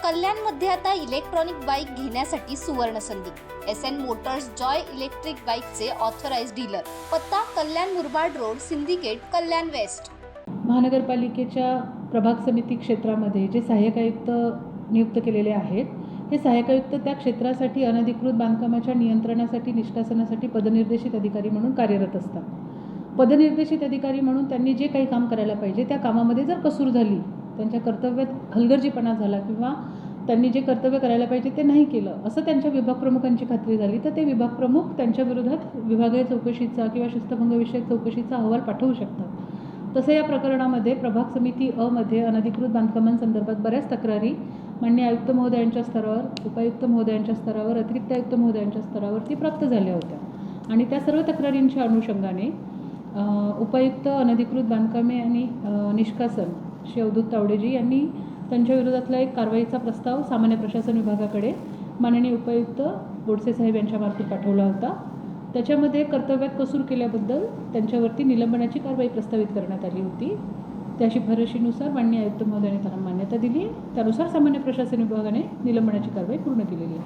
कल्याणमध्ये आता electronic bike घेण्यासाठी सुवर्ण संधी। SN मोटर्स जॉय इलेक्ट्रिक बाईकचे ऑथराइज्ड डीलर। पत्ता कल्याण मुरबाड रोड, सिंडिकेट, कल्याण वेस्ट। महानगरपालिकेच्या प्रभाग समिती क्षेत्रामध्ये जे सहाय्यक आयुक्त नियुक्त केलेले आहेत, हे सहाय्यक आयुक्त त्या क्षेत्रासाठी अनधिकृत बांधकामाच्या नियंत्रणासाठी निष्कासनासाठी पदनिर्देशित अधिकारी म्हणून कार्यरत असतात। पदनिर्देशित अधिकारी म्हणून त्यांनी जे काही काम करायला पाहिजे त्या कामामध्ये जर कसूर झाली, त्यांच्या कर्तव्यात हलगर्जीपणा झाला किंवा त्यांनी जे कर्तव्य करायला पाहिजे ते नाही केलं असं त्यांच्या विभाग प्रमुखांची खात्री झाली, तर ते विभाग प्रमुख त्यांच्या विरोधात विभागीय चौकशीचा किंवा शिस्तभंगविषयक चौकशीचा अहवाल पाठवू शकतात। तसं या प्रकरणामध्ये प्रभाग समिती अ मध्ये अनधिकृत बांधकामांसंदर्भात बऱ्याच तक्रारी माननीय आयुक्त महोदयांच्या स्तरावर, उपायुक्त महोदयांच्या स्तरावर, अतिरिक्त आयुक्त महोदयांच्या स्तरावरती प्राप्त झाल्या होत्या आणि त्या सर्व तक्रारींच्या अनुषंगाने उपायुक्त अनधिकृत बांधकामे आणि निष्कासन श्री अवधूत तावडेजी यांनी त्यांच्या विरोधातला एक कारवाईचा प्रस्ताव सामान्य प्रशासन विभागाकडे माननीय उपायुक्त बोडसे साहेब यांच्यामार्फत पाठवला होता। त्याच्यामध्ये कर्तव्यात कसूर केल्याबद्दल त्यांच्यावरती निलंबनाची कारवाई प्रस्तावित करण्यात आली होती। त्या शिफारशीनुसार माननीय आयुक्त महोदयांनी त्यांना मान्यता दिली, त्यानुसार सामान्य प्रशासन विभागाने निलंबनाची कारवाई पूर्ण केलेली आहे।